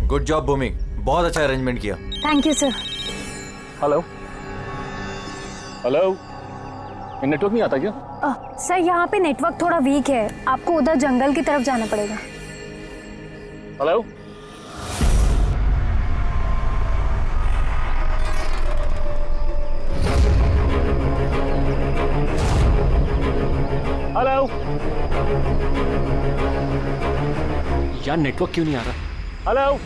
Good job भूमि, बहुत अच्छा arrangement किया। Thank you sir. Hello hello, network नहीं आता क्या? सर यहाँ पे नेटवर्क थोड़ा वीक है, आपको उधर जंगल की तरफ जाना पड़ेगा। हेलो हेलो यार, नेटवर्क क्यों नहीं आ रहा? हेलो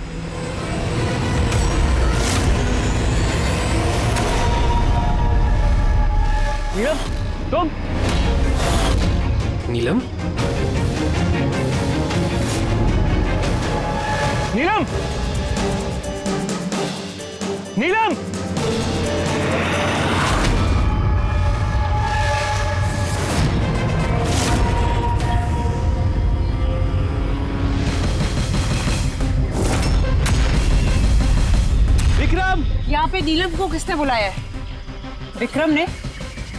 नीलम, तुम? नीलम? नीलम, नीलम, विक्रम! यहाँ पे नीलम को किसने बुलाया है? विक्रम ने।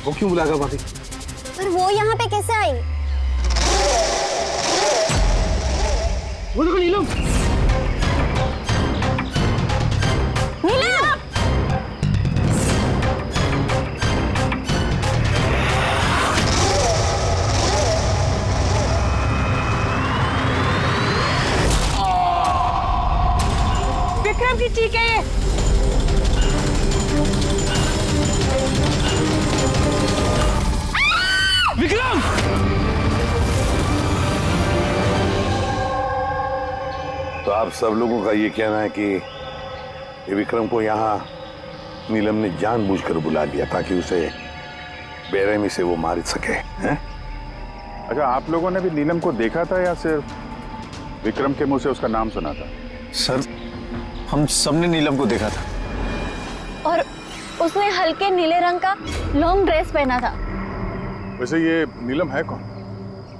वो क्यों बुलाएगा भाभी? पर वो यहाँ पे कैसे आई? वो देखो नीलम। नीलम! विक्रम की चीख है ये। विक्रम! तो आप सब लोगों का ये कहना है कि ये विक्रम को यहाँ नीलम ने जानबूझकर बुला लिया ताकि उसे बेरहमी से वो मार सके, हैं? अच्छा, आप लोगों ने भी नीलम को देखा था या सिर्फ विक्रम के मुंह से उसका नाम सुना था? सर, हम सबने नीलम को देखा था। और उसने हल्के नीले रंग का लॉन्ग ड्रेस पहना था। वैसे ये नीलम है कौन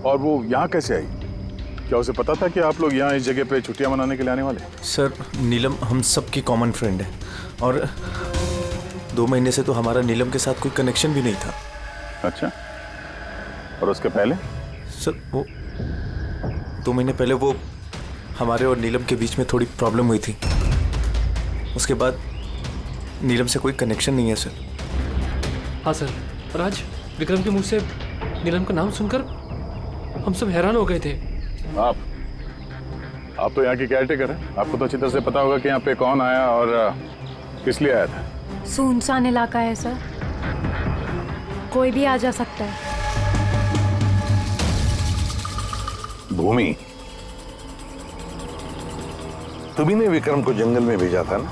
और वो यहाँ कैसे आई? क्या उसे पता था कि आप लोग यहाँ इस जगह पे छुट्टियां मनाने के लिए आने वाले? सर, नीलम हम सबकी कॉमन फ्रेंड है और 2 महीने से तो हमारा नीलम के साथ कोई कनेक्शन भी नहीं था। अच्छा, और उसके पहले? सर, वो 2 महीने पहले वो हमारे और नीलम के बीच में थोड़ी प्रॉब्लम हुई थी। उसके बाद नीलम से कोई कनेक्शन नहीं है सर। हाँ सर, और आज विक्रम के मुंह से नीलम का नाम सुनकर हम सब हैरान हो गए थे। आप तो यहाँ की केयरटेकर हैं, आपको तो अच्छी तरह से पता होगा कि यहाँ पे कौन आया और किस लिए आया था। सुनसान इलाका है सर, कोई भी आ जा सकता है। भूमि, तुम्ही ने विक्रम को जंगल में भेजा था ना,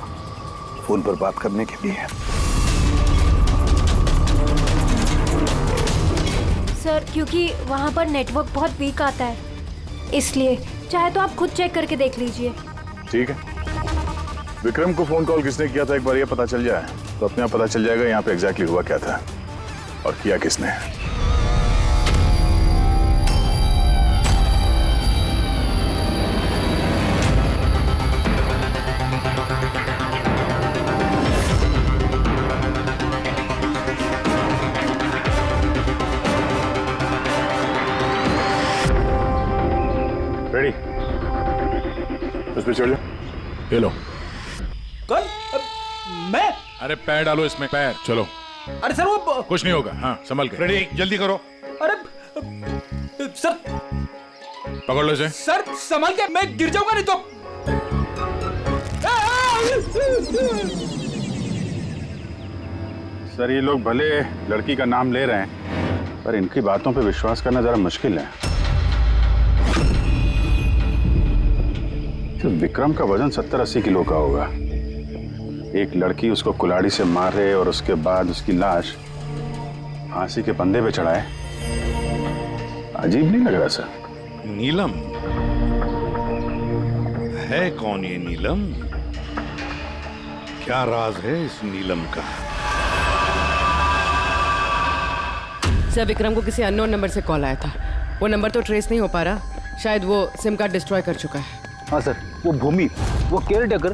फोन पर बात करने के लिए? सर, क्योंकि वहाँ पर नेटवर्क बहुत वीक आता है, इसलिए। चाहे तो आप खुद चेक करके देख लीजिए। ठीक है, विक्रम को फोन कॉल किसने किया था एक बार ये पता चल जाए तो अपने आप पता चल जाएगा यहाँ पे एग्जैक्टली हुआ क्या था और किया किसने। रेडी? उस पे चढ़ जाओ। ये लो। कौन? मैं? अरे पैर डालो इसमें, पैर। चलो। अरे सर, वो कुछ नहीं होगा। हाँ, संभल के। रेडी, जल्दी करो। अरे सर, पकड़ लो इसे। सर संभल के, मैं गिर जाऊंगा नहीं तो। सर, ये लोग भले लड़की का नाम ले रहे हैं पर इनकी बातों पे विश्वास करना जरा मुश्किल है। तो विक्रम का वजन 70-80 किलो का होगा। एक लड़की उसको कुल्हाड़ी से मारे और उसके बाद उसकी लाश फांसी के फंदे पे चढ़ाए, अजीब नहीं लग रहा सर? नीलम है कौन ये नीलम? क्या राज है इस नीलम का? सर, विक्रम को किसी अननोन नंबर से कॉल आया था। वो नंबर तो ट्रेस नहीं हो पा रहा, शायद वो सिम कार्ड डिस्ट्रॉय कर चुका है। हाँ सर, वो भूमि, वो केयरटेकर,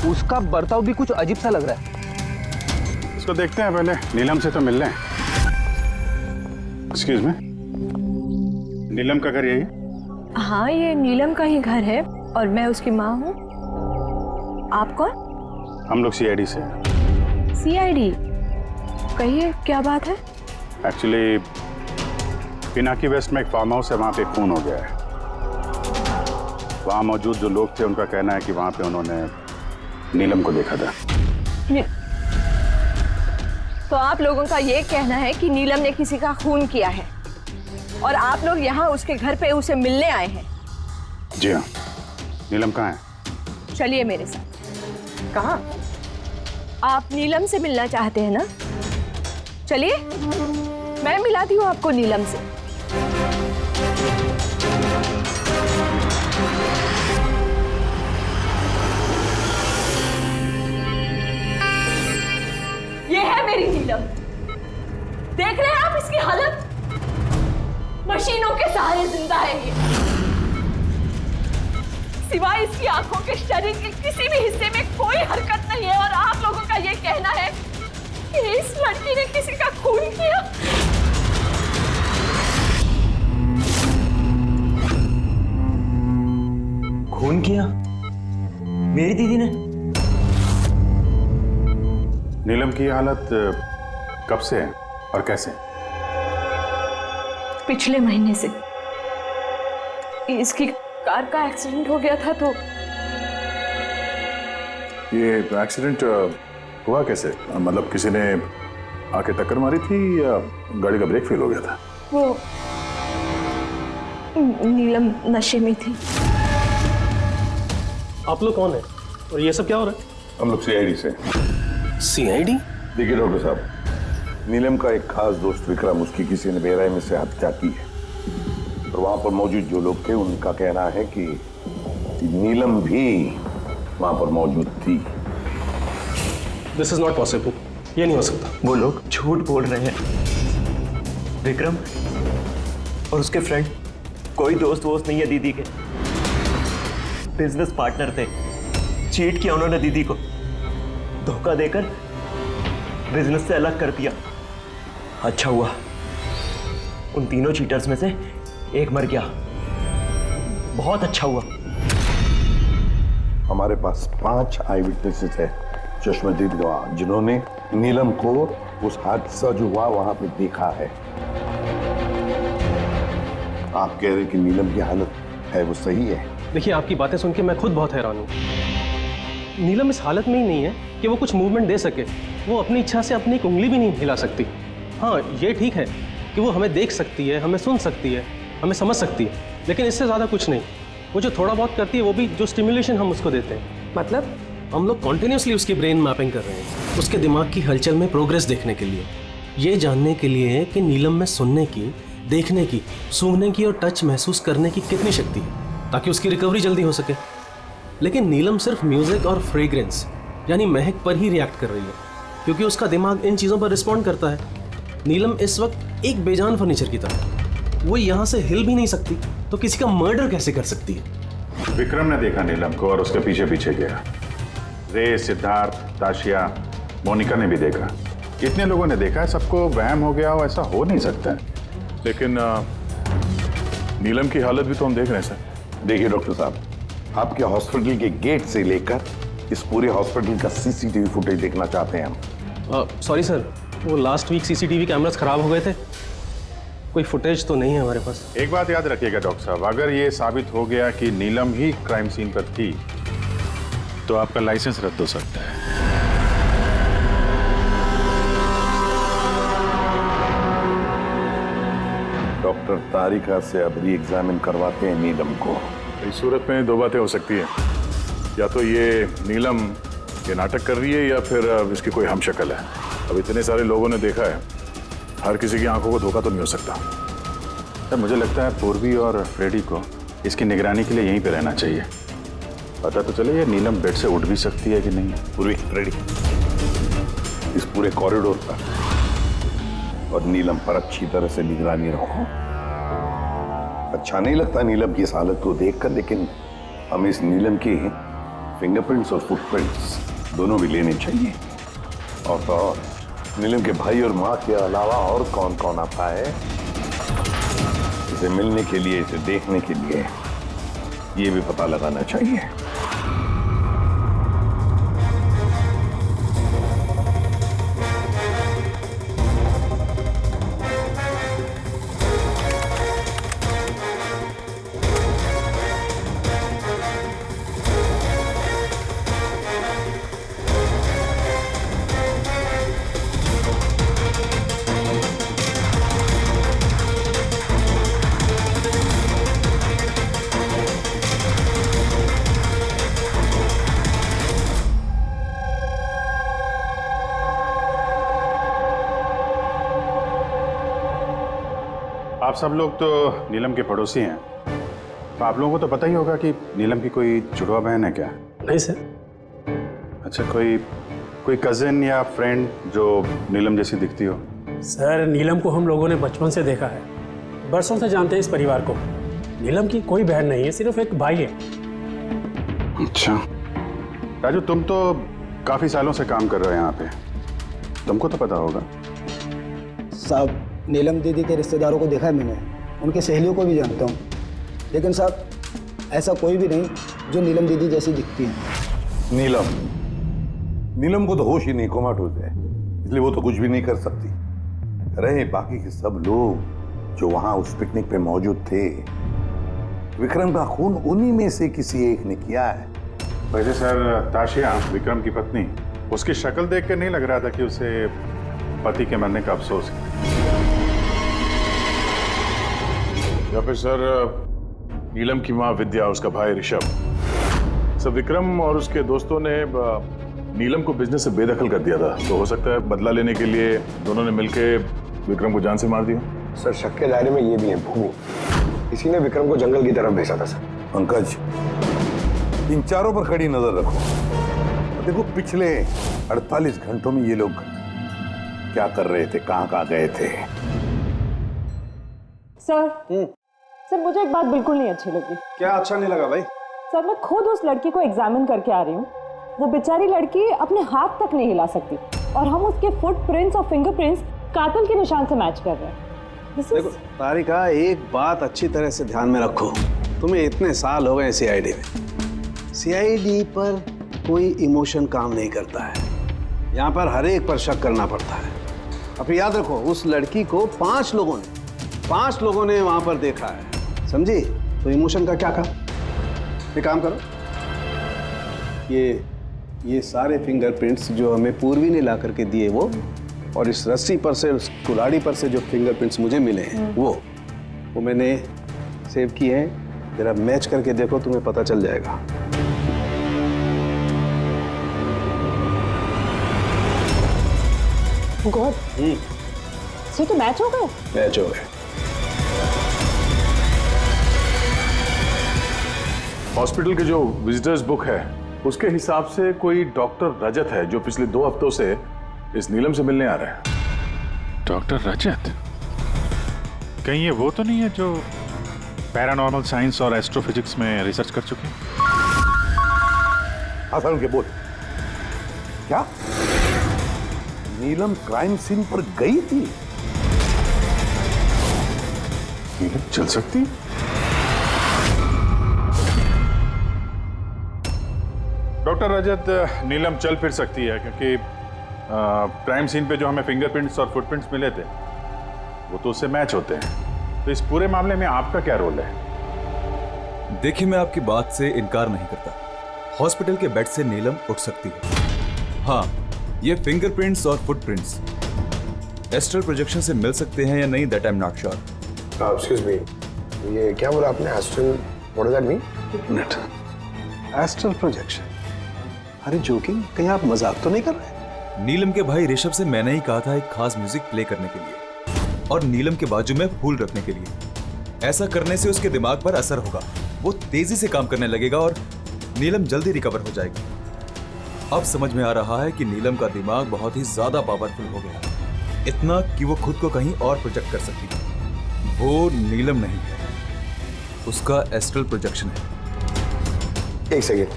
उसका बर्ताव भी कुछ अजीब सा लग रहा है। इसको देखते हैं पहले, नीलम से तो मिल रहे हैं। एक्सक्यूज मी, नीलम का घर यही है? हाँ, ये नीलम का ही घर है और मैं उसकी माँ हूँ। आप कौन? हम लोग सीआईडी से। सीआईडी? कहिए क्या बात है? एक्चुअली पिनाकी वेस्ट में एक फार्म हाउस है, वहाँ पे खून हो गया है। वहाँ मौजूद जो लोग थे उनका कहना है कि वहाँ पे उन्होंने नीलम को देखा था। तो आप लोगों का ये कहना है कि नीलम ने किसी का खून किया है और आप लोग यहाँ उसके घर पे उसे मिलने आए हैं? जी हाँ। नीलम कहाँ है? चलिए मेरे साथ। कहाँ? आप नीलम से मिलना चाहते हैं ना? चलिए मैं मिलाती हूँ आपको नीलम से। ये है मेरी नीलम। देख रहे हैं आप इसकी हालत? मशीनों के सहारे जिंदा है ये। सिवाय इसकी आंखों के शरीर के किसी भी हिस्से में कोई हरकत नहीं है और आप लोगों का ये कहना है कि इस लड़की ने किसी का खून किया। खून किया? मेरी दीदी ने? नीलम की हालत कब से है और कैसे? पिछले महीने से। इसकी कार का एक्सीडेंट हो गया था तो। ये एक्सीडेंट हुआ कैसे? मतलब किसी ने आके टक्कर मारी थी या गाड़ी का ब्रेक फेल हो गया था? वो नीलम नशे में थी। आप लोग कौन है और ये सब क्या हो रहा है? हम लोग सीआईडी से। सीआईडी? देखिए डॉक्टर साहब, नीलम का एक खास दोस्त विक्रम, उसकी किसी ने बेरहमी से हत्या की है और वहां पर मौजूद जो लोग थे उनका कहना है कि नीलम भी वहां पर मौजूद थी। This is not possible. ये नहीं हो सकता। वो लोग झूठ बोल रहे हैं। विक्रम और उसके फ्रेंड कोई दोस्त वोस्त नहीं है दीदी के। बिजनेस पार्टनर थे। चीट किया उन्होंने दीदी को, धोखा देकर बिजनेस से अलग कर दिया। अच्छा हुआ उन तीनों चीटर्स में से एक मर गया। बहुत अच्छा हुआ। हमारे पास 5 आई विटनेसेस है, चश्मदीद गवाह, जिन्होंने नीलम को उस हादसा जो हुआ वहां पे देखा है। आप कह रहे कि नीलम की हालत है वो सही है? देखिए, आपकी बातें सुन के मैं खुद बहुत हैरान हूँ। नीलम इस हालत में ही नहीं है कि वो कुछ मूवमेंट दे सके। वो अपनी इच्छा से अपनी एक उंगली भी नहीं हिला सकती। हाँ, ये ठीक है कि वो हमें देख सकती है, हमें सुन सकती है, हमें समझ सकती है, लेकिन इससे ज़्यादा कुछ नहीं। वो जो थोड़ा बहुत करती है वो भी जो स्टिमुलेशन हम उसको देते हैं। मतलब? हम लोग कॉन्टिन्यूसली उसकी ब्रेन मैपिंग कर रहे हैं, उसके दिमाग की हलचल में प्रोग्रेस देखने के लिए, ये जानने के लिए कि नीलम में सुनने की, देखने की, सूंघने की और टच महसूस करने की कितनी शक्ति है, ताकि उसकी रिकवरी जल्दी हो सके। लेकिन नीलम सिर्फ म्यूजिक और फ्रेग्रेंस यानी महक पर ही रिएक्ट कर रही है, क्योंकि उसका दिमाग इन चीज़ों पर रिस्पॉन्ड करता है। नीलम इस वक्त एक बेजान फर्नीचर की तरह, वो यहाँ से हिल भी नहीं सकती, तो किसी का मर्डर कैसे कर सकती है? विक्रम ने देखा नीलम को और उसके पीछे पीछे गया। रे, सिद्धार्थ, ताशिया, मोनिका ने भी देखा। कितने लोगों ने देखा है, सबको वहम हो गया हो, ऐसा हो नहीं सकता है। लेकिन नीलम की हालत भी तो हम देख रहे हैं सर। देखिए डॉक्टर साहब, आपके हॉस्पिटल के गेट से लेकर इस पूरे हॉस्पिटल का सीसीटीवी फुटेज देखना चाहते हैं हम। सॉरी सर, वो लास्ट वीक सीसीटीवी कैमरास खराब हो गए थे, कोई फुटेज तो नहीं है हमारे पास। एक बात याद रखिएगा डॉक्टर साहब, अगर ये साबित हो गया कि नीलम ही क्राइम सीन पर थी तो आपका लाइसेंस रद्द हो सकता है। डॉक्टर तारिका से अब री एग्जामिन करवाते हैं नीलम को। इस सूरत में 2 बातें हो सकती हैं, या तो ये नीलम ये नाटक कर रही है या फिर इसकी कोई हमशक्ल है। अब इतने सारे लोगों ने देखा है, हर किसी की आंखों को धोखा तो नहीं हो सकता। सर मुझे लगता है पूर्वी और फ्रेडी को इसकी निगरानी के लिए यहीं पे रहना चाहिए। पता तो चले ये नीलम बेड से उठ भी सकती है कि नहीं। पूर्वी, फ्रेडी, इस पूरे कॉरिडोर पर और नीलम पर अच्छी तरह से निगरानी रखो। अच्छा नहीं लगता नीलम की इस हालत को देखकर, लेकिन हमें इस नीलम की फिंगरप्रिंट्स और फुटप्रिंट्स दोनों भी लेने चाहिए। और तो और नीलम के भाई और माँ के अलावा और कौन कौन आता है इसे मिलने के लिए, इसे देखने के लिए, ये भी पता लगाना चाहिए। सब लोग तो नीलम के पड़ोसी हैं, तो आप लोगों को तो पता ही होगा कि नीलम की कोई जुड़वा बहन है क्या? नहीं सर। अच्छा, कोई कजिन या फ्रेंड जो नीलम जैसी दिखती हो? सर नीलम को हम लोगों ने बचपन से देखा है, बरसों से जानते हैं इस परिवार को। नीलम की कोई बहन नहीं है, सिर्फ एक भाई है। अच्छा राजू, तुम तो काफी सालों से काम कर रहे हो यहाँ पे, तुमको तो पता होगा। साहब नीलम दीदी के रिश्तेदारों को देखा है मैंने, उनकी सहेलियों को भी जानता हूँ, लेकिन साहब ऐसा कोई भी नहीं जो नीलम दीदी जैसी दिखती है। नीलम को तो होश ही नहीं, कोमाटोज है, इसलिए वो तो कुछ भी नहीं कर सकती। रहे बाकी के सब लोग जो वहां उस पिकनिक पे मौजूद थे, विक्रम का खून उन्हीं में से किसी एक ने किया है। वैसे सर, ताशिया विक्रम की पत्नी, उसकी शक्ल देख कर नहीं लग रहा था कि उसे पति के मरने का अफसोस है। या फिर सर नीलम की माँ विद्या, उसका भाई ऋषभ, सब विक्रम और उसके दोस्तों ने नीलम को बिजनेस से बेदखल कर दिया था, तो हो सकता है बदला लेने के लिए दोनों ने मिलकर विक्रम को जान से मार दिया। सर शक के दायरे में ये भी है भूमि, इसी ने विक्रम को जंगल की तरफ भेजा था सर। पंकज, इन चारों पर कड़ी नजर रखो। देखो पिछले 48 घंटों में ये लोग क्या कर रहे थे, कहाँ गए थे। सर मुझे एक बात बिल्कुल नहीं अच्छी लगी। क्या अच्छा नहीं लगा भाई? सर मैं खुद उस लड़की को एग्जामिन करके आ रही हूँ, वो बेचारी लड़की अपने हाथ तक नहीं हिला सकती और हम उसके फुटप्रिंट्स और फिंगरप्रिंट्स कातिल के निशान से मैच कर रहे हैं। देखो तारिका, एक बात अच्छी तरह से ध्यान में रखो, तुम्हें इतने साल हो गए सीआईडी में, सीआईडी पर कोई इमोशन काम नहीं करता है, यहाँ पर हर एक पर शक करना पड़ता है। अब याद रखो, उस लड़की को 5 लोगों ने वहां पर देखा है, समझी? तो इमोशन का क्या कहा? एक काम करो, ये सारे फिंगरप्रिंट्स जो हमें पूर्वी ने ला करके दिए वो, और इस रस्सी पर से, उस कुल्हाड़ी पर से जो फिंगरप्रिंट्स मुझे मिले हैं वो मैंने सेव किए हैं। जरा मैच करके देखो, तुम्हें पता चल जाएगा। गॉड, तो मैच हो गए? मैच हो गए। हॉस्पिटल के जो विजिटर्स बुक है उसके हिसाब से कोई डॉक्टर रजत है जो पिछले 2 हफ्तों से इस नीलम से मिलने आ रहा है। डॉक्टर रजत? कहीं ये वो तो नहीं है जो पैरानॉर्मल साइंस और एस्ट्रोफिजिक्स में रिसर्च कर चुके हैं? आसान के बोल, क्या नीलम क्राइम सीन पर गई थी? नीलम चल सकती? डॉक्टर रजत, नीलम चल फिर सकती है क्योंकि क्राइम सीन पे जो हमें फिंगरप्रिंट्स और फुटप्रिंट्स मिले थे वो तो उससे मैच होते हैं। तो इस पूरे मामले में आपका क्या रोल है? देखिए, मैं आपकी बात से इनकार नहीं करता, हॉस्पिटल के बेड से नीलम उठ सकती है। हाँ, ये फिंगरप्रिंट्स और फुटप्रिंट्स एस्ट्रल प्रोजेक्शन से मिल सकते हैं या नहीं, that I am not sure. Excuse me, ये क्या बोला आपने? Astral, what does that mean? Minute, astral projection? अरे जोकिंग, कहीं आप मजाक तो नहीं कर रहे? नीलम के भाई ऋषभ से मैंने ही कहा था एक खास म्यूजिक प्ले करने के लिए और नीलम के बाजू में फूल रखने के लिए। ऐसा करने से उसके दिमाग पर असर होगा, वो तेजी से काम करने लगेगा और नीलम जल्दी रिकवर हो जाएगी। अब समझ में आ रहा है कि नीलम का दिमाग बहुत ही ज्यादा पावरफुल हो गया है, इतना कि वो खुद को कहीं और प्रोजेक्ट कर सकती है। वो नीलम नहीं है, उसका एस्ट्रल प्रोजेक्शन है। एक सेकेंड,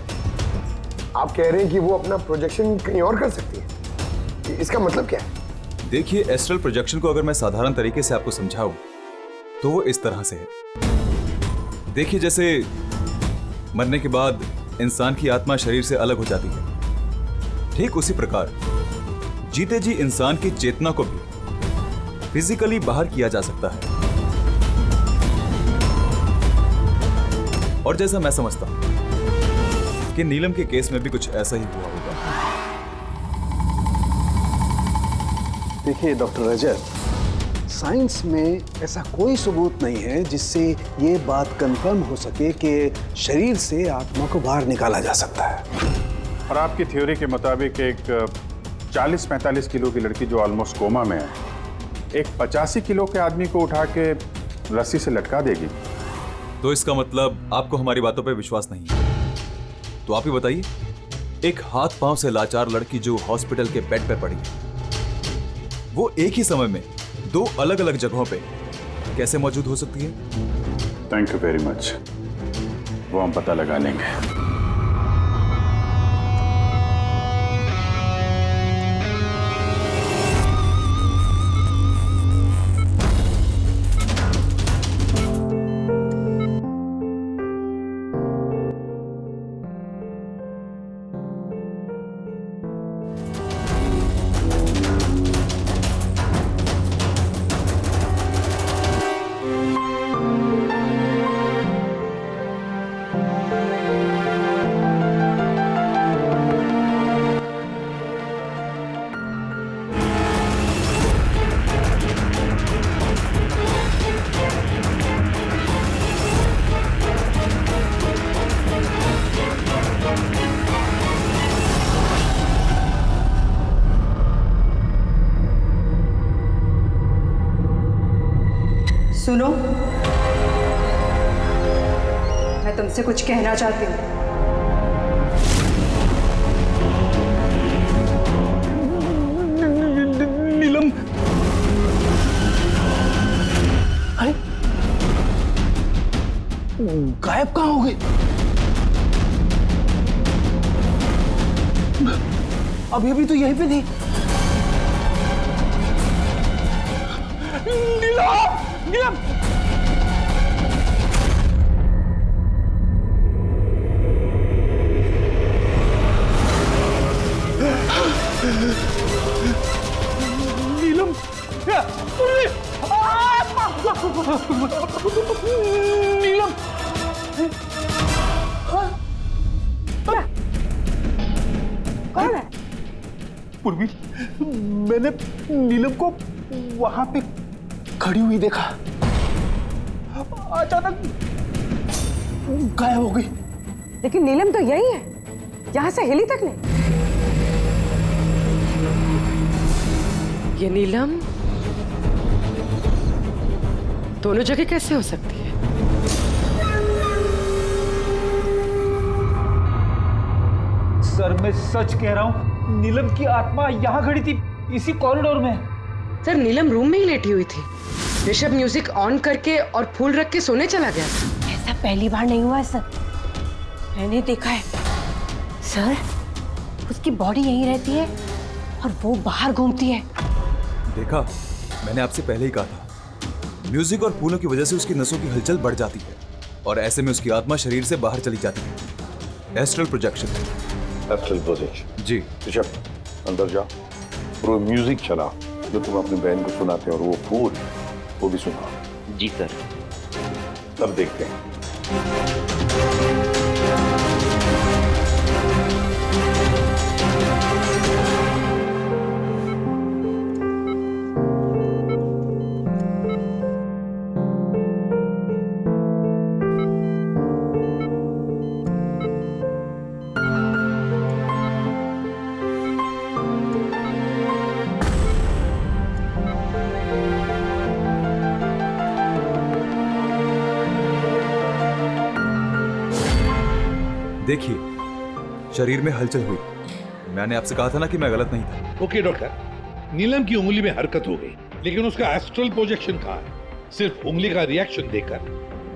आप कह रहे हैं कि वो अपना प्रोजेक्शन कहीं और कर सकती है? इसका मतलब क्या है? देखिए, एस्ट्रल प्रोजेक्शन को अगर मैं साधारण तरीके से आपको समझाऊं तो वो इस तरह से है। देखिए, जैसे मरने के बाद इंसान की आत्मा शरीर से अलग हो जाती है, ठीक उसी प्रकार जीते जी इंसान की चेतना को भी फिजिकली बाहर किया जा सकता है। और जैसा मैं समझता हूं कि नीलम के केस में भी कुछ ऐसा ही हुआ होगा। देखिए डॉक्टर रजत, साइंस में ऐसा कोई सबूत नहीं है जिससे ये बात कंफर्म हो सके कि शरीर से आत्मा को बाहर निकाला जा सकता है। और आपकी थ्योरी के मुताबिक एक 40-45 किलो की लड़की जो ऑलमोस्ट कोमा में है, एक 85 किलो के आदमी को उठा के रस्सी से लटका देगी। तो इसका मतलब आपको हमारी बातों पे विश्वास नहीं है। तो आप ही बताइए, एक हाथ पांव से लाचार लड़की जो हॉस्पिटल के बेड पे पड़ी है, वो एक ही समय में 2 अलग अलग जगहों पे कैसे मौजूद हो सकती है? थैंक यू वेरी मच, वो हम पता लगा लेंगे। सुनो, मैं तुमसे कुछ कहना चाहती हूँ। नीलम, अरे गायब कहाँ हो गई? अभी अभी तो यहीं पे थी। नीलम, नीलम, नीलम, नीलम, कौन है? पूर्वी, मैंने नीलम को वहां पे खड़ी हुई देखा, अचानक गायब हो गई। लेकिन नीलम तो यही है, यहाँ से हिली तक नहीं। ये नीलम दोनों जगह कैसे हो सकती है? सर, मैं सच कह रहा हूँ, नीलम की आत्मा यहाँ खड़ी थी, इसी कॉरिडोर में। सर, नीलम रूम में ही लेटी हुई थी। ऋषभ म्यूजिक ऑन करके और फूल रख के सोने चला गया। ऐसा पहली बार नहीं हुआ है सर, मैंने देखा है सर। उसकी बॉडी यहीं रहती है और वो बाहर घूमती है। देखा, मैंने आपसे पहले ही कहा था, म्यूजिक और फूलों की वजह से उसकी नसों की हलचल बढ़ जाती है और ऐसे में उसकी आत्मा शरीर से बाहर चली जाती है। Astral projection. एस्ट्रल प्रोजेक्शन जी। ऋषभ, अंदर जाओ, वो म्यूजिक चला जो तुम अपनी बहन को सुनाते हो, और वो फूल वो भी सुनाओ। जी सर। तब देखते हैं। देखिए, शरीर में हलचल हुई। मैंने आपसे कहा था ना कि मैं गलत नहीं था। ओके डॉक्टर, नीलम की उंगली में हरकत हो गई, लेकिन उसका एस्ट्रल प्रोजेक्शन कहाँ है? सिर्फ उंगली का रिएक्शन देखकर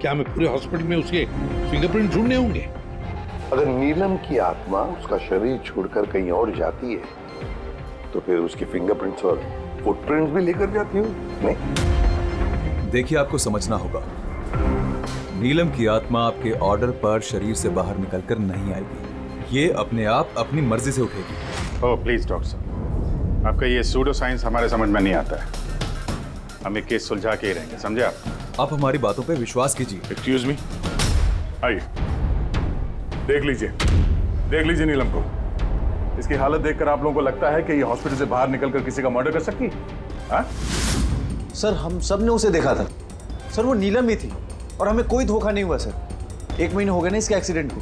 क्या हमें पूरे हॉस्पिटल में उसके फिंगरप्रिंट ढूंढने होंगे? अगर नीलम की आत्मा उसका शरीर छोड़कर कहीं और जाती है, तो फिर उसकी फिंगरप्रिंट्स और फुटप्रिंट्स भी लेकर जाती हो? नहीं। देखिए, आपको समझना होगा, नीलम की आत्मा आपके ऑर्डर पर शरीर से बाहर निकलकर नहीं आएगी। ये अपने आप अपनी मर्जी से उठेगी। ओह प्लीज डॉक्टर साहब, आपका ये सूडो साइंस हमारे समझ में नहीं आता है। हम एक केस सुलझा के ही रहेंगे, समझे आप हमारी बातों पे विश्वास कीजिए। एक्सक्यूज मी, आइए, देख लीजिए नीलम को। इसकी हालत देखकर आप लोगों को लगता है कि ये हॉस्पिटल से बाहर निकलकर किसी का मर्डर कर सकती है? सर, हम सब ने उसे देखा था सर, वो नीलम ही थी और हमें कोई धोखा नहीं हुआ सर। 1 महीने हो गए ना इसके एक्सीडेंट को।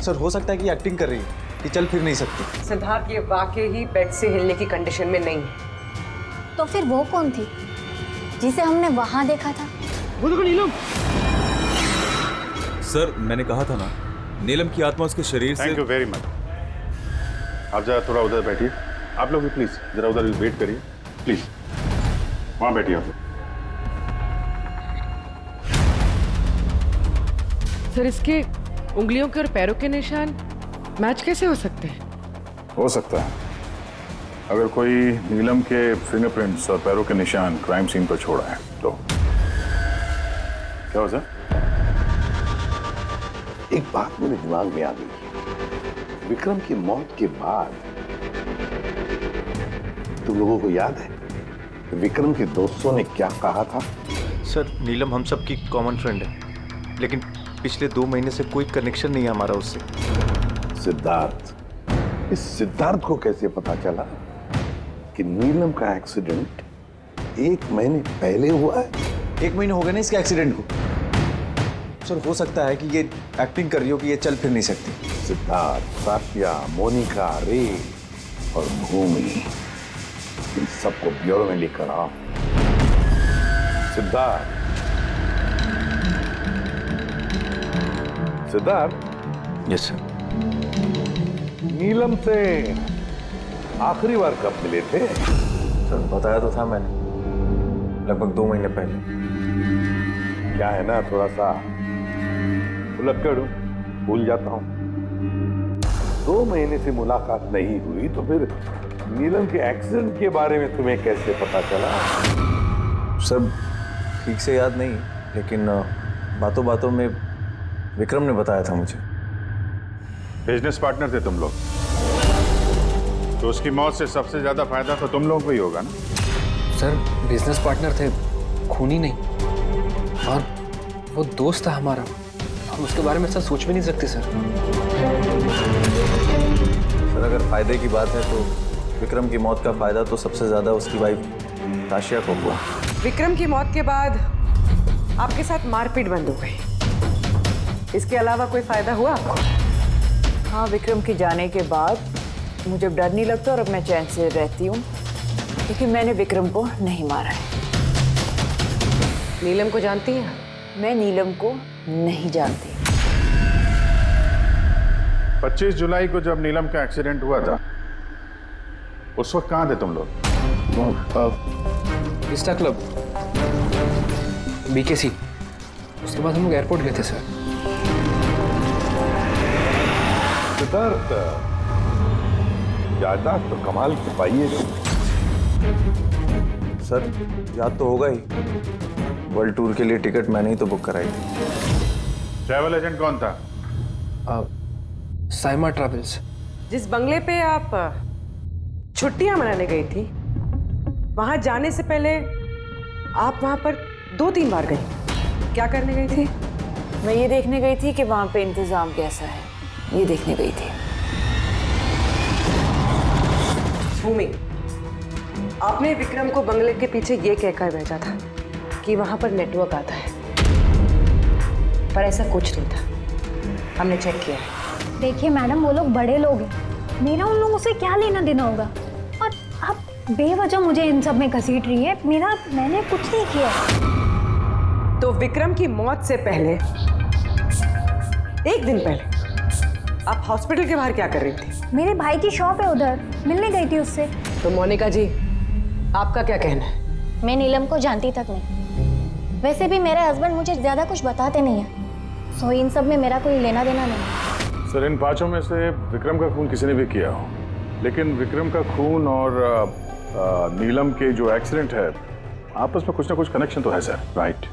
सर, हो सकता है कि एक्टिंग कर रही है, कि चल फिर नहीं सकती। सिद्धार्थ, ये वाकई ही बेड से हिलने की कंडीशन में नहीं है। तो फिर वो कौन थी जिसे हमने वहां देखा था? वो देखो नीलम। सर मैंने कहा था ना, नीलम की आत्मा उसके शरीर से। Thank you very much. आप जरा थोड़ा उधर बैठिए। आप लोग भी प्लीज जरा उधर वेट करिए प्लीज। वहां बैठिए आप लोग। सर इसके उंगलियों के और पैरों के निशान मैच कैसे हो सकते हैं? हो सकता है अगर कोई नीलम के फिंगरप्रिंट्स और पैरों के निशान क्राइम सीन पर छोड़ा है तो। क्या हो सर? एक बात मेरे दिमाग में आ गई। विक्रम की मौत के बाद तुम लोगों को याद है विक्रम के दोस्तों ने क्या कहा था? सर नीलम हम सबकी कॉमन फ्रेंड है, लेकिन पिछले 2 महीने से कोई कनेक्शन नहीं है हमारा उससे। सिद्धार्थ, इस सिद्धार्थ को कैसे पता चला कि नीलम का एक्सीडेंट 1 महीने पहले हुआ है? 1 महीने हो गए ना इसके एक्सीडेंट को। सर हो सकता है कि ये एक्टिंग कर रही हो कि ये चल फिर नहीं सकती। सिद्धार्थ, साफिया, मोनिका, रे और भूमि, इन सबको ब्यूरो में लेकर आओ। सिद्धार्थ, सिद्धार्थ। Yes sir. नीलम से आखिरी बार कब मिले थे? सर बताया तो था मैंने, लगभग 2 महीने पहले। क्या है ना, थोड़ा सा भुलक्कड़ हूं, भूल जाता हूं। 2 महीने से मुलाकात नहीं हुई तो फिर नीलम के एक्सीडेंट के बारे में तुम्हें कैसे पता चला? सब ठीक से याद नहीं, लेकिन बातों बातों में विक्रम ने बताया था मुझे। बिजनेस पार्टनर थे तुम लोग, तो उसकी मौत से सबसे ज्यादा फायदा तो तुम लोगों को ही होगा ना? सर बिजनेस पार्टनर थे, खूनी नहीं। और वो दोस्त था हमारा, हम उसके बारे में ऐसा सोच भी नहीं सकते सर। सर अगर फायदे की बात है तो विक्रम की मौत का फायदा तो सबसे ज्यादा उसकी वाइफ ताशिया को हुआ। विक्रम की मौत के बाद आपके साथ मारपीट बंद हो गई, इसके अलावा कोई फायदा हुआ आपको? हाँ, विक्रम के जाने के बाद मुझे डर नहीं लगता और अब मैं चैन से रहती हूँ, क्योंकि मैंने विक्रम को नहीं मारा है। नीलम को जानती हैं? मैं नीलम को नहीं जानती। 25 जुलाई को जब नीलम का एक्सीडेंट हुआ था उस वक्त कहाँ थे तुम लोग? Vista club, BKC। उसके बाद हम लोग एयरपोर्ट गए थे सर। सिद्धार्थ, याददाश्त तो कमाल की पाई है। सर याद तो होगा ही, वर्ल्ड टूर के लिए टिकट मैंने ही तो बुक कराई थी। ट्रैवल एजेंट कौन था? साइमा ट्रैवल्स। जिस बंगले पे आप छुट्टियां मनाने गई थी, वहां जाने से पहले आप वहां पर 2-3 बार गई। क्या करने गई थी? मैं ये देखने गई थी कि वहाँ पे इंतजाम कैसा है, ये देखने गई थी। भूमि, आपने विक्रम को बंगले के पीछे ये कहकर भेजा था कि वहां पर नेटवर्क आता है, पर ऐसा कुछ नहीं था। हमने चेक किया है। देखिए मैडम, वो लोग बड़े लोग हैं, मेरा उन लोगों से क्या लेना देना होगा? और आप बेवजह मुझे इन सब में घसीट रही है। मैंने कुछ नहीं किया। तो विक्रम की मौत से पहले 1 दिन पहले आप हॉस्पिटल के बाहर क्या कर रही थी? मेरे भाई की शॉप है, उधर मिलने गई थी उससे। तो मोनिका जी, आपका क्या कहना है? मैं नीलम को जानती तक नहीं। वैसे भी मेरे हस्बैंड मुझे ज्यादा कुछ बताते नहीं है, सो इन सब में मेरा कोई लेना देना नहीं। सर इन 5 में से विक्रम का खून किसी ने भी किया हो, लेकिन विक्रम का खून और नीलम के जो एक्सीडेंट है आपस में कुछ ना कुछ कनेक्शन तो है सर, राइट?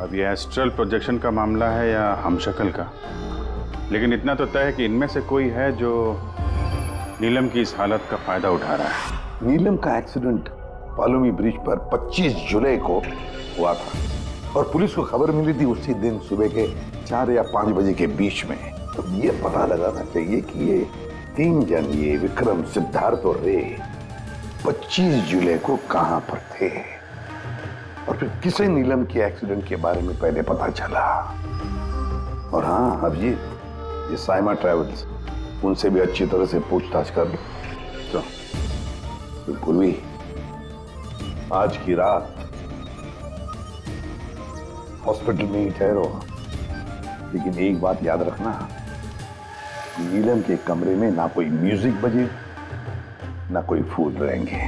अब ये एस्ट्रल प्रोजेक्शन का मामला है या हमशक्ल का, लेकिन इतना तो तय है कि इनमें से कोई है जो नीलम की इस हालत का फायदा उठा रहा है। नीलम का एक्सीडेंट पालोमी ब्रिज पर 25 जुलाई को हुआ था और पुलिस को खबर मिली थी उसी दिन सुबह के 4 या 5 बजे के बीच में। तो ये पता लगाना चाहिए कि ये 3 जन, ये विक्रम, सिद्धार्थ और रे 25 जुलाई को कहां पर थे और फिर किसे नीलम के एक्सीडेंट के बारे में पहले पता चला। और हाँ, अब ये साइमा ट्रैवल्स, उनसे भी अच्छी तरह से पूछताछ कर लो। तो पूर्वी, आज की रात हॉस्पिटल में ही ठहरो, लेकिन एक बात याद रखना, नीलम के कमरे में ना कोई म्यूजिक बजे ना कोई फूल रहेंगे।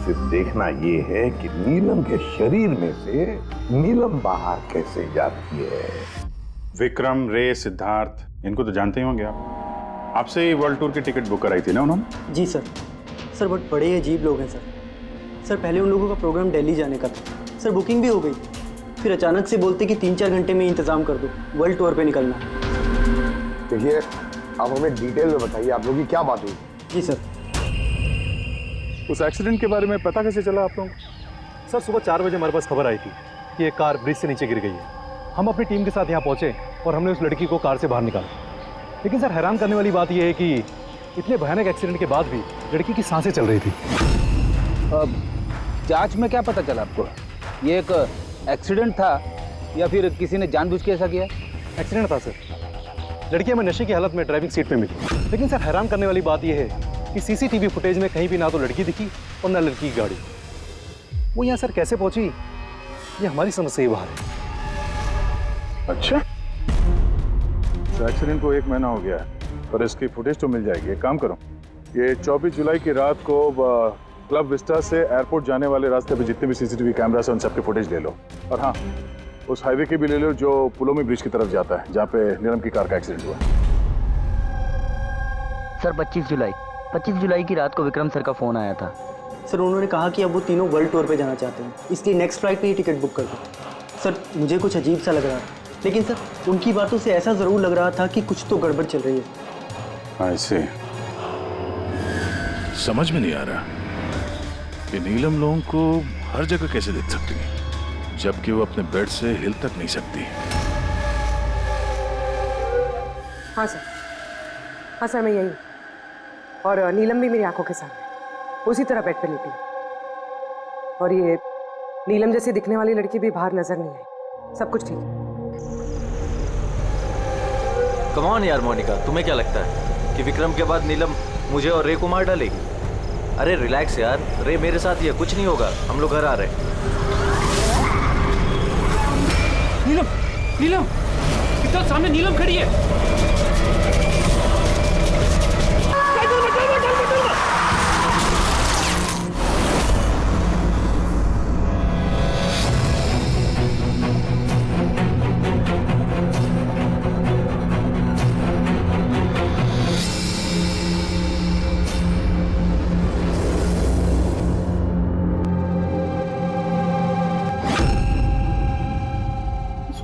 सिर्फ देखना ये है कि नीलम के शरीर में से नीलम बाहर कैसे जाती है। विक्रम, रे, सिद्धार्थ, इनको तो जानते ही होंगे आप। आपसे ही वर्ल्ड टूर की टिकट बुक कराई थी ना उन्होंने? जी सर। सर बहुत बड़े अजीब लोग हैं सर। सर पहले उन लोगों का प्रोग्राम दिल्ली जाने का था सर, बुकिंग भी हो गई, फिर अचानक से बोलते कि 3-4 घंटे में इंतजाम कर दो, वर्ल्ड टूर पे निकलना। देखिए आप हमें डिटेल में बताइए, आप लोगों की क्या बात हुई? जी सर। उस एक्सीडेंट के बारे में पता कैसे चला आप लोगों को? सर सुबह 4 बजे हमारे पास खबर आई थी कि एक कार ब्रिज से नीचे गिर गई है। हम अपनी टीम के साथ यहाँ पहुँचे और हमने उस लड़की को कार से बाहर निकाला। लेकिन सर हैरान करने वाली बात यह है कि इतने भयानक एक्सीडेंट के बाद भी लड़की की सांसें चल रही थी। जांच में क्या पता चला आपको? ये एक एक्सीडेंट था या फिर किसी ने जानबूझ के ऐसा किया? एक्सीडेंट था सर। लड़की हमें नशे की हालत में ड्राइविंग सीट पे मिली। लेकिन सर हैरान करने वाली बात यह है कि सीसीटीवी फुटेज में कहीं भी ना तो लड़की दिखी और ना लड़की की गाड़ी। वो यहाँ सर कैसे पहुंची, ये हमारी समझ से ही बाहर है। अच्छा, तो एक्सीडेंट को 1 महीना हो गया है, पर इसकी फुटेज तो मिल जाएगी। एक काम करो, ये 24 जुलाई की रात को क्लब विस्टा से एयरपोर्ट जाने वाले रास्ते पे जितने भी सीसीटीवी कैमरास हैं उन सबके फुटेज ले लो। और हाँ, उस हाईवे के भी ले लो जो पुलोमी ब्रिज की तरफ जाता है, जहाँ पे नीलम की कार का एक्सीडेंट हुआ। सर 25 जुलाई की रात को विक्रम सर का फोन आया था। सर उन्होंने कहा कि अब वो तीनों वर्ल्ड टूर पे जाना चाहते हैं, इसलिए नेक्स्ट फ्लाइट पे ही टिकट बुक कर दो। सर मुझे कुछ अजीब सा लग रहा था, लेकिन सर उनकी बातों से ऐसा ज़रूर लग रहा था कि कुछ तो गड़बड़ चल रही है। ऐसे समझ में नहीं आ रहा कि नीलम लोगों को हर जगह कैसे देख सकती है, जबकि वो अपने बेड से हिल तक नहीं सकती। हाँ सर मैं यही हूँ, और नीलम भी मेरी आंखों के सामने उसी तरह बेड पे लेटी है। और ये नीलम जैसी दिखने वाली लड़की भी बाहर नजर नहीं आई। सब कुछ ठीक है। कम ऑन यार मोनिका, तुम्हें क्या लगता है कि विक्रम के बाद नीलम मुझे और रे को मार डालेगी? अरे रिलैक्स यार, रे मेरे साथ ही है, कुछ नहीं होगा, हम लोग घर आ रहे हैं। नीलम इधर सामने नीलम खड़ी है।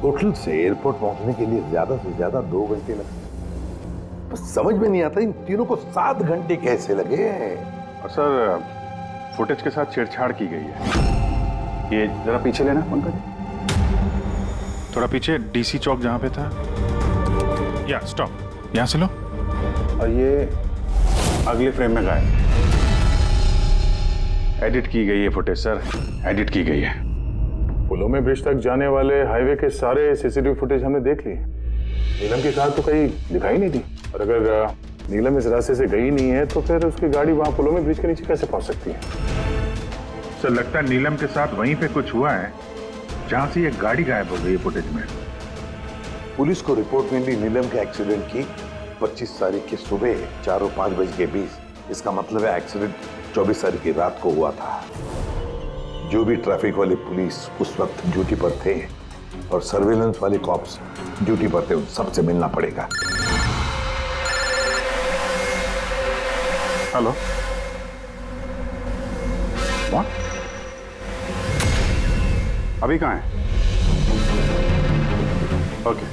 होटल से एयरपोर्ट पहुंचने के लिए ज्यादा से ज्यादा 2 घंटे लगे। बस समझ में नहीं आता इन तीनों को 7 घंटे कैसे लगे। और सर फुटेज के साथ छेड़छाड़ की गई है। ये जरा पीछे लेना पंकज, थोड़ा पीछे, डीसी चौक जहां पे था। या स्टॉप, यहां से लो। और ये अगले फ्रेम में गायब। एडिट की गई है फुटेज सर, एडिट की गई है। पुलोमी ब्रिज तक जाने वाले हाईवे के सारे सीसीटीवी फुटेज हमने देख लिए। नीलम की कार तो कहीं दिखाई नहीं दी, और अगर नीलम इस रास्ते से गई नहीं है तो फिर उसकी गाड़ी वहां पुलोमी ब्रिज के नीचे कैसे पहुंच सकती है? सर लगता है नीलम के साथ वहीं पे कुछ हुआ है जहां से ये गाड़ी गायब हो गई है फुटेज में। पुलिस को रिपोर्ट मिली नीलम के एक्सीडेंट की 25 तारीख की सुबह 4 और 5 बजे के बीच। इसका मतलब है एक्सीडेंट 24 तारीख की रात को हुआ था। जो भी ट्रैफिक वाले पुलिस उस वक्त ड्यूटी पर थे और सर्वेलेंस वाले कॉप्स ड्यूटी पर थे, उन सबसे मिलना पड़ेगा। हेलो, अभी कहाँ है? ओके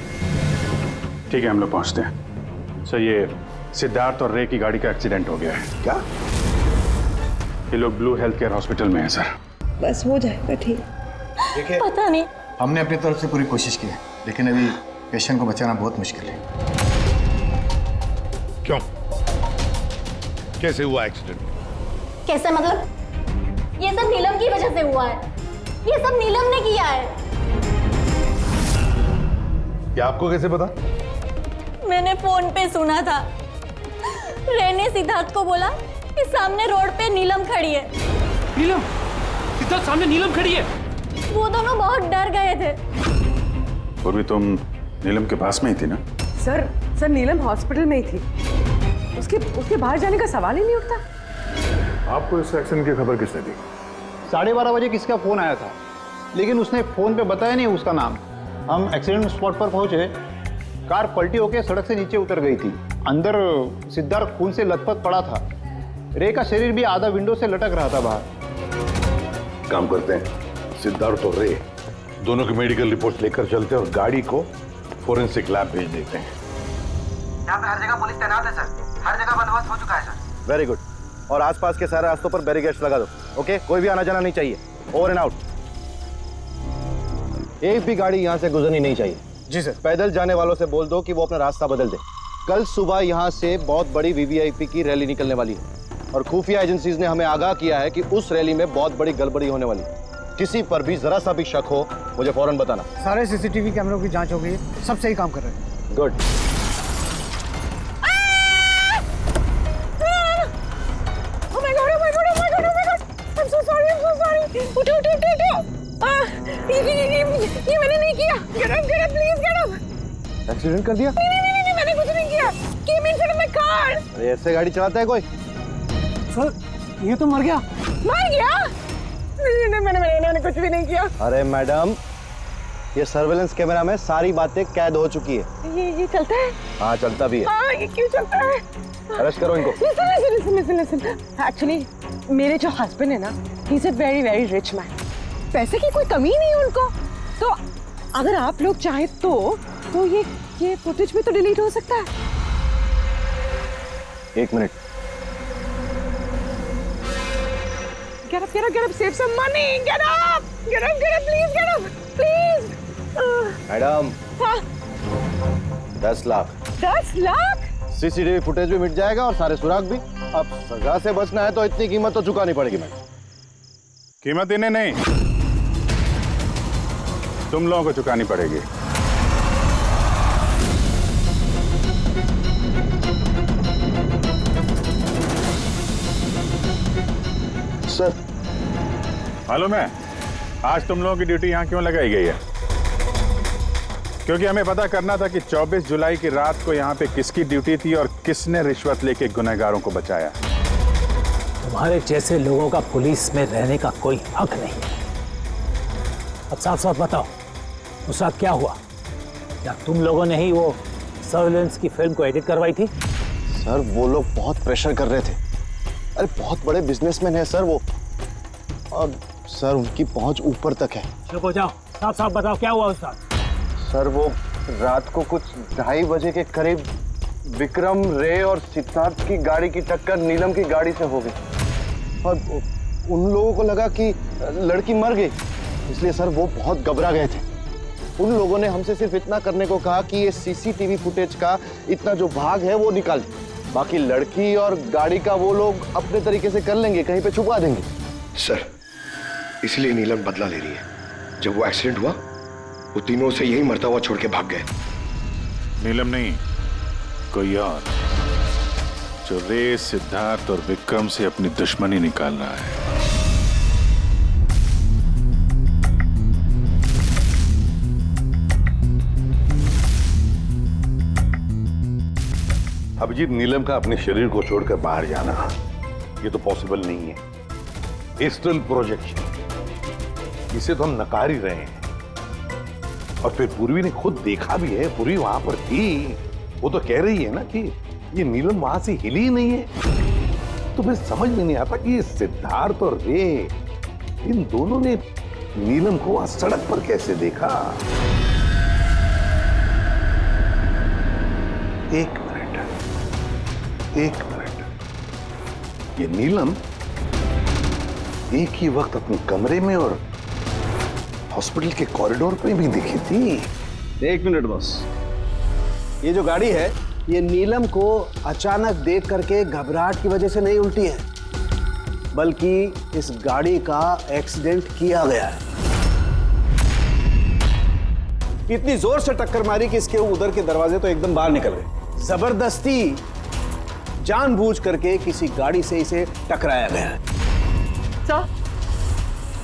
ठीक है, हम लोग पहुंचते हैं। सर ये सिद्धार्थ और रे की गाड़ी का एक्सीडेंट हो गया है। क्या? ये लोग ब्लू हेल्थ केयर हॉस्पिटल में हैं सर। बस हो जाएगा ठीक। देखिए पता नहीं, हमने अपनी तरफ से पूरी कोशिश की है, लेकिन अभी पेशेंट को बचाना बहुत मुश्किल है। क्यों? कैसे हुआ एक्सीडेंट? कैसे मतलब? ये सब नीलम की वजह से हुआ है, ये सब नीलम ने किया है। क्या आपको कैसे पता? मैंने फोन पे सुना था। रे ने सिद्धार्थ को बोला कि सामने रोड पे नीलम खड़ी है। नीलम इधर सामने नीलम खड़ी है। वो दोनों बहुत डर गए थे। और भी तुम नीलम के पास में ही थी ना? सर नीलम हॉस्पिटल में ही थी। उसके बाहर जाने का सवाल ही नहीं उठता। आपको इस एक्सीडेंट की खबर किसने दी? 12:30 बजे किसका फोन आया था, लेकिन उसने फोन पे बताया नहीं उसका नाम। हम एक्सीडेंट स्पॉट पर पहुंचे, कार पलटी होकर सड़क से नीचे उतर गई थी। अंदर सिद्धार्थ खून से लथपथ पड़ा था। रे का शरीर भी आधा विंडो से लटक रहा था बाहर। काम करते हैं, सिद्धार्थ और रे दोनों की मेडिकल रिपोर्ट लेकर चलते हैं और गाड़ी को फोरेंसिक लैब भेज देते हैं। यहाँ पे हर जगह पुलिस तैनात है सर, हर जगह बंदोबस्त हो चुका है सर। Very good. और आसपास के सारे रास्तों पर बैरिकेड्स लगा दो। ओके, कोई भी आना जाना नहीं चाहिए। Over and out. एक भी गाड़ी यहाँ से गुजरनी नहीं चाहिए। जी सर। पैदल जाने वालों से बोल दो कि वो अपना रास्ता बदल दे। कल सुबह यहाँ से बहुत बड़ी वीवीआईपी की रैली निकलने वाली है और खुफिया एजेंसीज ने हमें आगाह किया है कि उस रैली में बहुत बड़ी गड़बड़ी होने वाली है। किसी पर भी जरा सा भी शक हो मुझे फौरन बताना। सारे सीसीटीवी कैमरों की जांच हो गई है, सब सही काम कर रहे हैं। गुड। ये मैंने नहीं किया। Get up, please get up। Accident कर दिया? नहीं, मैंने कुछ नहीं किया। Came in front of my car। अरे ऐसे गाड़ी चलाता है कोई? सर, ये तो मर गया। मर गया? नहीं, मैंने कुछ भी नहीं किया। अरे मैडम, ये सर्वेलेंस कैमरा में सारी बातें कैद हो चुकी है। ये चलता है? हाँ, चलता भी है। हाँ, ये क्यों चलता है? अरेस्ट करो इनको। Listen। Actually, मेरे जो हस्बैंड है ना, he's a very very rich man। पैसे की कोई कमी नहीं है उनको। तो अगर आप लोग चाहें तो ये फुटेज में तो डिलीट हो सकता है। एक minute. Get up, save some money, get up, please get up, please। Madam, हाँ? 10 लाख। 10 लाख? सीसीटीवी फुटेज भी मिट जाएगा और सारे सुराग भी। अब सजा से बचना है तो इतनी कीमत तो चुकानी पड़ेगी मैडम। कीमत इन्हें नहीं, तुम लोगों को चुकानी पड़ेगी। सर, मालूम है आज तुम लोगों की ड्यूटी यहाँ क्यों लगाई गई है? क्योंकि हमें पता करना था कि 24 जुलाई की रात को यहाँ पे किसकी ड्यूटी थी और किसने रिश्वत लेके गुनहगारों को बचाया। तुम्हारे जैसे लोगों का पुलिस में रहने का कोई हक नहीं है। अब साफ साफ बताओ, उस रात क्या हुआ? क्या तुम लोगों ने ही वो सर्वेलेंस की फिल्म को एडिट करवाई थी? सर, वो लोग बहुत प्रेशर कर रहे थे। अरे बहुत बड़े बिजनेसमैन है सर वो, और सर उनकी पहुंच ऊपर तक है। चुप हो जाओ, साफ साफ बताओ क्या हुआ उस रात? सर, वो रात को कुछ 2:30 बजे के करीब विक्रम, रे और सिद्धार्थ की गाड़ी की टक्कर नीलम की गाड़ी से हो गई और उन लोगों को लगा कि लड़की मर गई, इसलिए सर वो बहुत घबरा गए थे। उन लोगों ने हमसे सिर्फ इतना करने को कहा कि ये सीसीटीवी फुटेज का इतना जो भाग है वो निकाल, बाकी लड़की और गाड़ी का वो लोग अपने तरीके से कर लेंगे, कहीं पे छुपा देंगे। सर, इसलिए नीलम बदला ले रही है। जब वो एक्सीडेंट हुआ वो तीनों से यही मरता हुआ छोड़ के भाग गए। नीलम नहीं, कोई और, जो रे, सिद्धार्थ और विक्रम से अपनी दुश्मनी निकाल रहा है। अभिजीत, नीलम का अपने शरीर को छोड़कर बाहर जाना ये तो पॉसिबल नहीं है। एस्ट्रल प्रोजेक्शन, इसे तो हम नकार ही रहे हैं। और फिर पूर्वी ने खुद देखा भी है, पूर्वी वहां पर थी, वो तो कह रही है ना कि ये नीलम वहां से हिली ही नहीं है। तो फिर समझ में नहीं आता कि ये सिद्धार्थ और रे, इन दोनों ने नीलम को वहां सड़क पर कैसे देखा। एक मिनट, ये नीलम एक ही वक्त अपने कमरे में और हॉस्पिटल के कॉरिडोर पे भी दिखी थी। एक मिनट बॉस, ये जो गाड़ी है ये नीलम को अचानक देख करके घबराहट की वजह से नहीं उल्टी है, बल्कि इस गाड़ी का एक्सीडेंट किया गया है। इतनी जोर से टक्कर मारी कि इसके उधर के दरवाजे तो एकदम बाहर निकल गए। जबरदस्ती जानबूझ करके किसी गाड़ी से इसे टकराया गया है।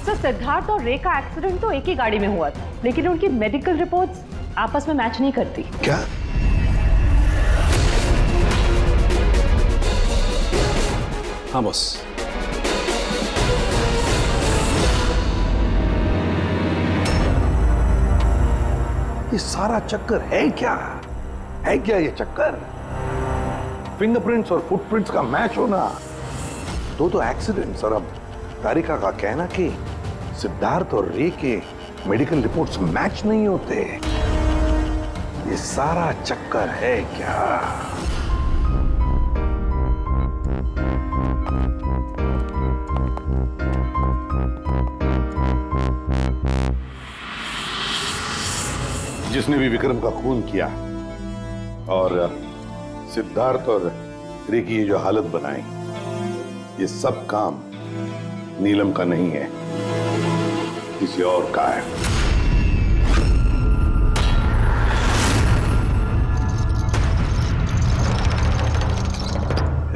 सर सिद्धार्थ और रे का एक्सीडेंट तो एक ही गाड़ी में हुआ था, लेकिन उनकी मेडिकल रिपोर्ट्स आपस में मैच नहीं करती। क्या? हाँ बॉस। ये सारा चक्कर है क्या? है क्या ये चक्कर? फिंगरप्रिंट्स और फुटप्रिंट्स का मैच होना, दो एक्सीडेंट्स, और अब तारिका का कहना कि सिद्धार्थ और रे के मेडिकल रिपोर्ट्स मैच नहीं होते। ये सारा चक्कर है क्या? जिसने भी विक्रम का खून किया और सिद्धार्थ और रे की ये जो हालत बनाई, ये सब काम नीलम का नहीं है, किसी और का है।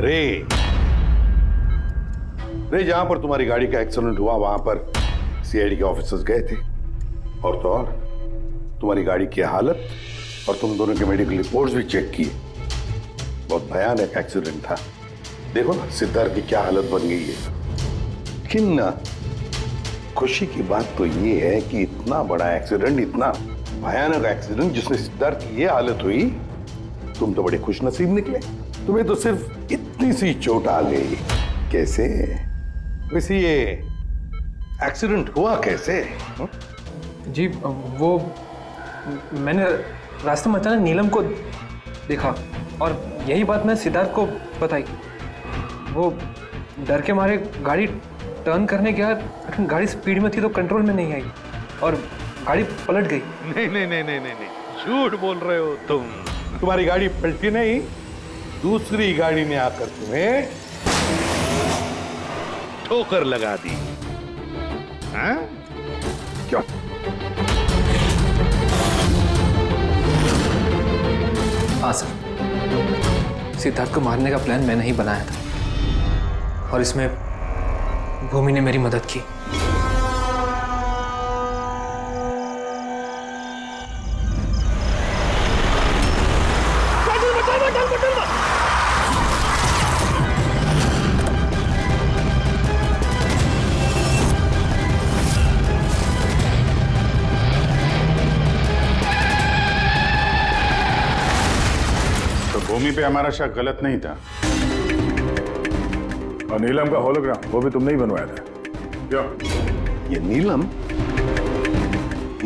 रे जहां पर तुम्हारी गाड़ी का एक्सीडेंट हुआ वहां पर सीआईडी के ऑफिसर्स गए थे, और तो और तुम्हारी गाड़ी की हालत और तुम दोनों के मेडिकल रिपोर्ट्स भी चेक किए। बहुत भयानक एक्सीडेंट था। देखो ना सिद्धार्थ की क्या हालत बन गई है। लेकिन खुशी की बात तो ये है कि इतना बड़ा एक्सीडेंट, इतना भयानक एक्सीडेंट जिसमें सिद्धार्थ की ये हालत हुई, तुम तो बड़े खुश नसीब निकले। तुम्हें तो सिर्फ इतनी सी चोट आ गई। कैसे? वैसे ये एक्सीडेंट हुआ कैसे? जी वो मैंने रास्ते में अचानक नीलम को देखा और यही बात मैं सिद्धार्थ को बताई। वो डर के मारे गाड़ी टर्न करने गया, लेकिन गाड़ी स्पीड में थी तो कंट्रोल में नहीं आई और गाड़ी पलट गई। नहीं, झूठ बोल रहे हो तुम। तुम्हारी गाड़ी पलटी नहीं, दूसरी गाड़ी ने आकर तुम्हें ठोकर लगा दी। हाँ? क्यों? हाँ सर, सिद्धार्थ को मारने का प्लान मैंने ही बनाया था और इसमें भूमि ने मेरी मदद की। भूमि पे हमारा शक गलत नहीं था, और नीलम का होलोग्राम वो भी तुमने ही बनवाया था। क्यों? ये नीलम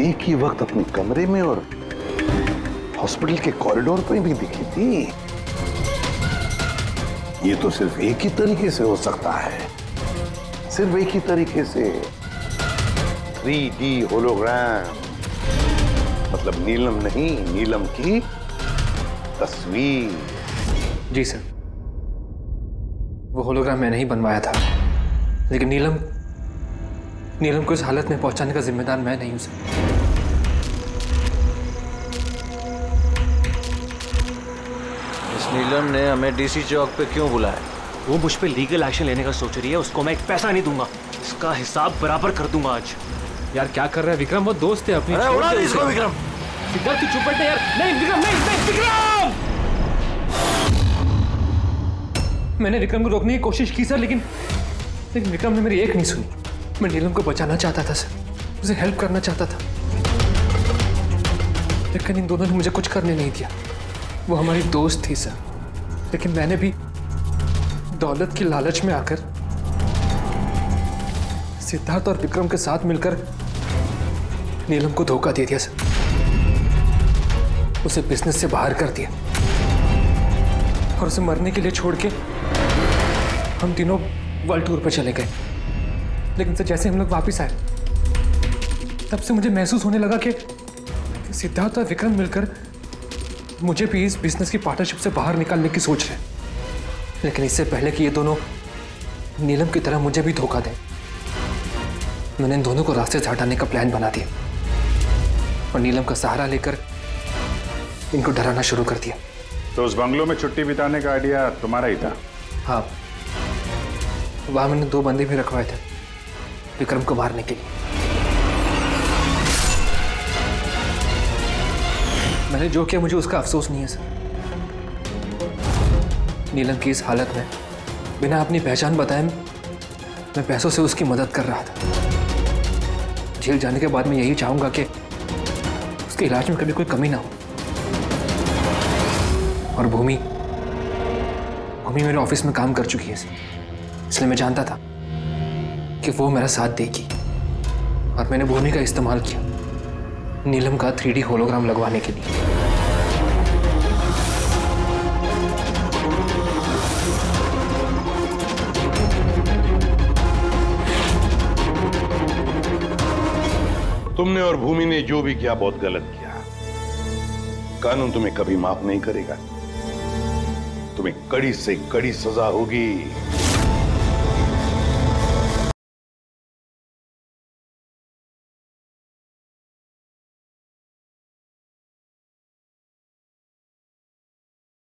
एक ही वक्त अपने कमरे में और हॉस्पिटल के कॉरिडोर पे भी दिखी थी। ये तो सिर्फ एक ही तरीके से हो सकता है, सिर्फ एक ही तरीके से। 3D होलोग्राम, मतलब नीलम नहीं, नीलम की तस्वीर। जी सर, वो होलोग्राम मैंने ही बनवाया था, लेकिन नीलम को इस हालत में पहुंचाने का जिम्मेदार मैं नहीं हूं सर। इस नीलम ने हमें डीसी चौक पे क्यों बुलाया? वो मुझ पे लीगल एक्शन लेने का सोच रही है, उसको मैं एक पैसा नहीं दूंगा, इसका हिसाब बराबर कर दूंगा आज। यार क्या कर रहा है विक्रम, वो दोस्त है अपनी। अरे उड़ा दे इसको विक्रम। सिद्धार्थ तू चुप बैठे यार। नहीं विक्रम, नहीं विक्रम। मैंने विक्रम को रोकने की कोशिश की सर, लेकिन विक्रम ने मेरी एक नहीं सुनी। मैं नीलम को बचाना चाहता था सर, उसे हेल्प करना चाहता था, लेकिन इन दोनों ने मुझे कुछ करने नहीं दिया। वो हमारी दोस्त थी सर, लेकिन मैंने भी दौलत की लालच में आकर सिद्धार्थ और विक्रम के साथ मिलकर नीलम को धोखा दे दिया सर, उसे बिजनेस से बाहर कर दिया और उसे मरने के लिए छोड़ के हम तीनों वर्ल्ड टूर पर चले गए। लेकिन सर जैसे हम लोग वापस आए, तब से मुझे महसूस होने लगा कि सिद्धार्थ और विक्रम मिलकर मुझे भी इस बिजनेस की पार्टनरशिप से बाहर निकालने की सोच रहे। लेकिन इससे पहले कि ये दोनों नीलम की तरह मुझे भी धोखा दें, मैंने इन दोनों को रास्ते से हटाने का प्लान बना दिया और नीलम का सहारा लेकर इनको डराना शुरू कर दिया। तो उस बंगलों में छुट्टी बिताने का आइडिया तुम्हारा ही था? हाँ, वहां मैंने 2 बंदे भी रखवाए थे, विक्रम को मारने के लिए। मैंने जो किया मुझे उसका अफसोस नहीं है सर। नीलम की इस हालत में बिना अपनी पहचान बताए मैं पैसों से उसकी मदद कर रहा था। जेल जाने के बाद मैं यही चाहूंगा कि उसके इलाज में कभी कोई कमी ना हो। और भूमि मेरे ऑफिस में काम कर चुकी है इसलिए मैं जानता था कि वो मेरा साथ देगी। और मैंने भूमि का इस्तेमाल किया नीलम का 3D होलोग्राम लगवाने के लिए। तुमने और भूमि ने जो भी किया बहुत गलत किया। कानून तुम्हें कभी माफ नहीं करेगा। तुम्हें कड़ी से कड़ी सजा होगी।